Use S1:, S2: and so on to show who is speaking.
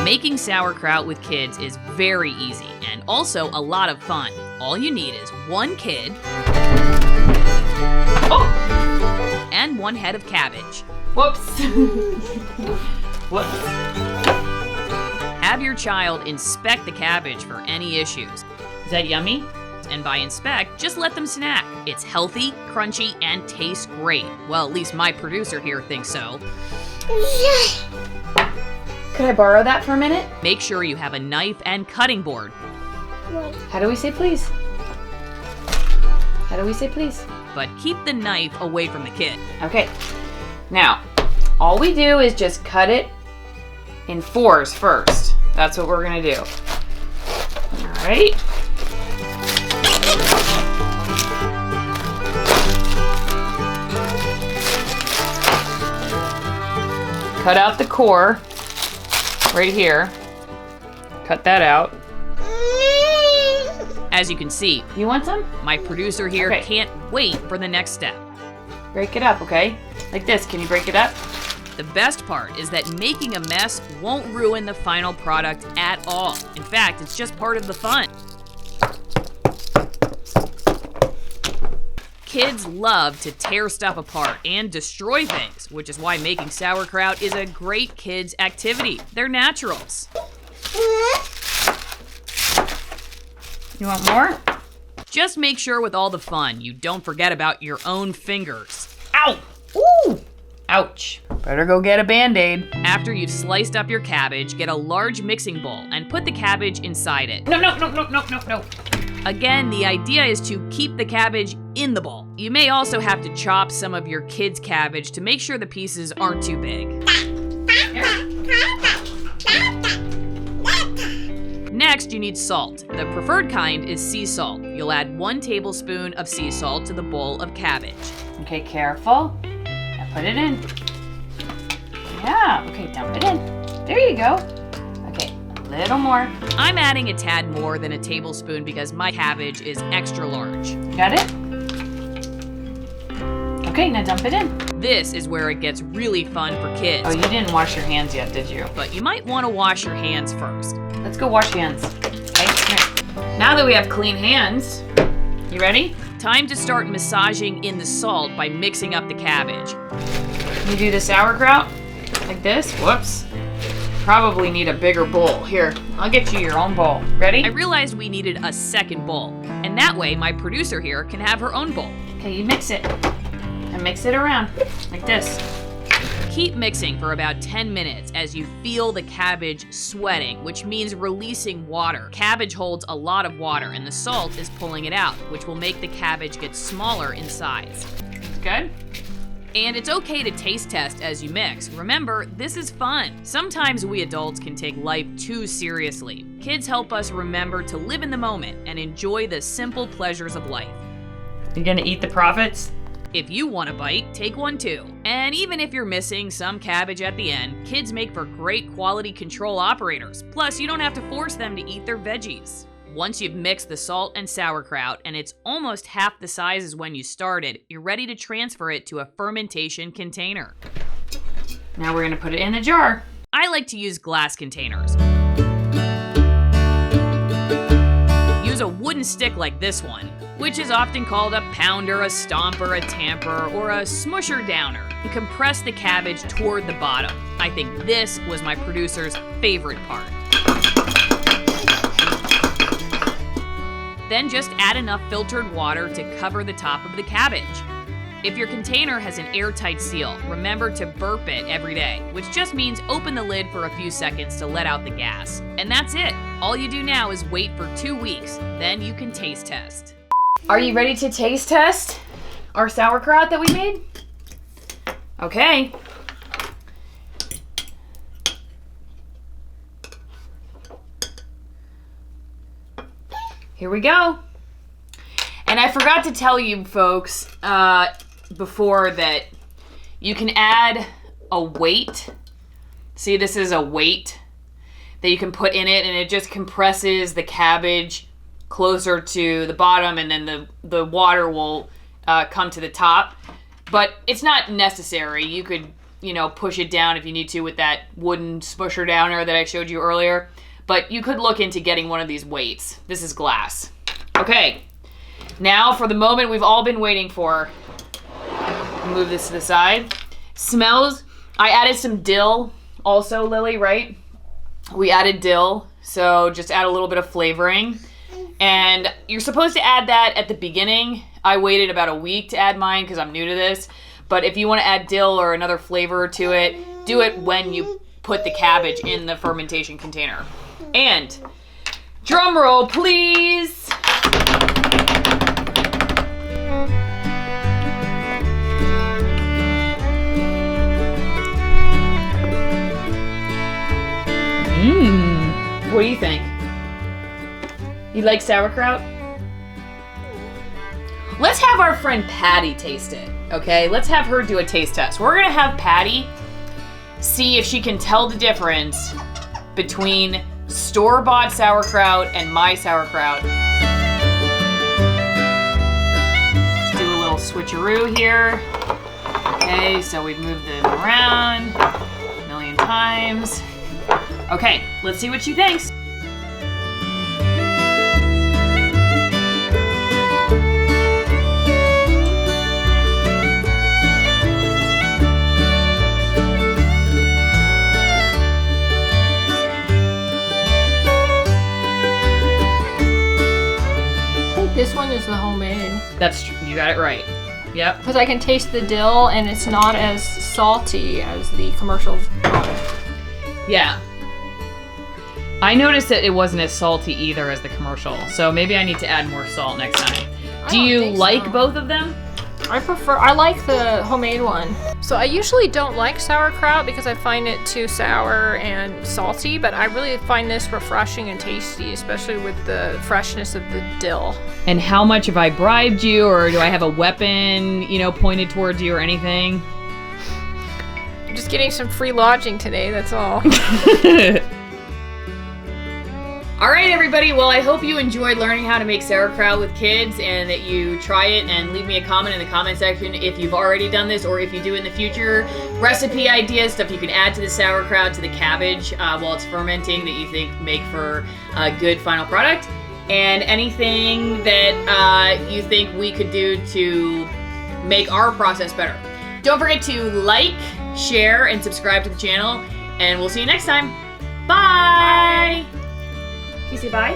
S1: Making sauerkraut with kids is very easy and also a lot of fun. All you need is one kid and one head of cabbage.
S2: Whoops. Whoops.
S1: Have your child inspect the cabbage for any issues.
S2: Is that yummy?
S1: And by inspect, just let them snack. It's healthy, crunchy, and tastes great. Well, at least my producer here thinks so.
S2: Could I borrow that for a minute?
S1: Make sure you have a knife and cutting board.
S2: How do we say please? How do we say please?
S1: But keep the knife away from the kid.
S2: Okay. Now, all we do is just cut it in fours first. That's what we're gonna do. All right. Cut out the core right here. Cut that out.
S1: As you can see,
S2: You want some?
S1: my producer here
S2: Okay.
S1: can't wait for the next step.
S2: Break it up, okay? Like this. Can you break it up?
S1: The best part is that making a mess won't ruin the final product at all. In fact, it's just part of the fun. Kids love to tear stuff apart and destroy things, which is why making sauerkraut is a great kids' activity. They're naturals.
S2: You want more?
S1: Just make sure with all the fun, you don't forget about your own fingers.
S2: Ow! Ooh! Ouch. Better go get a Band-Aid.
S1: After you've sliced up your cabbage, get a large mixing bowl and put the cabbage inside it.
S2: No.
S1: Again, the idea is to keep the cabbage in the bowl. You may also have to chop some of your kids' cabbage to make sure the pieces aren't too big. Next, you need salt. The preferred kind is sea salt. You'll add 1 tablespoon of sea salt to the bowl of cabbage.
S2: Okay, careful. Now put it in. Yeah, okay, dump it in. There you go. Okay, a little more.
S1: I'm adding a tad more than a tablespoon because my cabbage is extra large.
S2: You got it? Okay, now dump it in.
S1: This is where it gets really fun for kids.
S2: Oh, you didn't wash your hands yet, did you?
S1: But you might want to wash your hands first.
S2: Let's go wash hands. Okay, here. Now that we have clean hands, you ready?
S1: Time to start massaging in the salt by mixing up the cabbage.
S2: You do the sauerkraut like this. Whoops. Probably need a bigger bowl. Here, I'll get you your own bowl. Ready?
S1: I realized we needed a second bowl, and that way my producer here can have her own bowl.
S2: Okay, you mix it. And mix it around like this.
S1: Keep mixing for about 10 minutes as you feel the cabbage sweating, which means releasing water. Cabbage holds a lot of water, and the salt is pulling it out, which will make the cabbage get smaller in size.
S2: Good?
S1: And it's okay to taste test as you mix. Remember, this is fun. Sometimes we adults can take life too seriously. Kids help us remember to live in the moment and enjoy the simple pleasures of life.
S2: You gonna eat the profits?
S1: If you want a bite, take one too. And even if you're missing some cabbage at the end, kids make for great quality control operators. Plus, you don't have to force them to eat their veggies. Once you've mixed the salt and sauerkraut and it's almost half the size as when you started, you're ready to transfer it to a fermentation container.
S2: Now we're gonna put it in a jar.
S1: I like to use glass containers. Use a wooden stick like this one, which is often called a pounder, a stomper, a tamper, or a smusher downer, and compress the cabbage toward the bottom. I think this was my producer's favorite part. Then just add enough filtered water to cover the top of the cabbage. If your container has an airtight seal, remember to burp it every day, which just means open the lid for a few seconds to let out the gas. And that's it. All you do now is wait for 2 weeks, then you can taste test.
S2: Are you ready to taste test our sauerkraut that we made? Okay. Here we go. And I forgot to tell you folks before that you can add a weight. See, this is a weight that you can put in it, and it just compresses the cabbage closer to the bottom, and then the water will come to the top. But it's not necessary. You could push it down if you need to with that wooden smusher downer that I showed you earlier. But you could look into getting one of these weights. This is glass. Okay, now for the moment we've all been waiting for. Move this to the side. Smells, I added some dill also, Lily, right? We added dill, so just add a little bit of flavoring. And you're supposed to add that at the beginning. I waited about a week to add mine because I'm new to this. But if you want to add dill or another flavor to it, do it when you put the cabbage in the fermentation container. And drum roll, please. What do you think? You like sauerkraut? Let's have our friend Patty taste it, okay? Let's have her do a taste test. We're gonna have Patty see if she can tell the difference between store-bought sauerkraut and my sauerkraut. Do a little switcheroo here. Okay, so we've moved them around a million times. Okay, let's see what she thinks.
S3: This one is the homemade.
S2: That's true. You got it right. Yep.
S3: Because I can taste the dill and it's not as salty as the commercial product.
S2: Yeah. I noticed that it wasn't as salty either as the commercial, so maybe I need to add more salt next time. Do you like both of them?
S3: I like the homemade one. So I usually don't like sauerkraut because I find it too sour and salty, but I really find this refreshing and tasty, especially with the freshness of the dill.
S2: And how much have I bribed you, or do I have a weapon, pointed towards you or anything?
S3: I'm just getting some free lodging today, that's all.
S2: All right, everybody. Well, I hope you enjoyed learning how to make sauerkraut with kids and that you try it and leave me a comment in the comment section if you've already done this or if you do in the future. Recipe ideas, stuff you can add to the sauerkraut, to the cabbage while it's fermenting that you think make for a good final product. And anything that you think we could do to make our process better. Don't forget to like, share, and subscribe to the channel. And we'll see you next time. Bye! Can you say bye?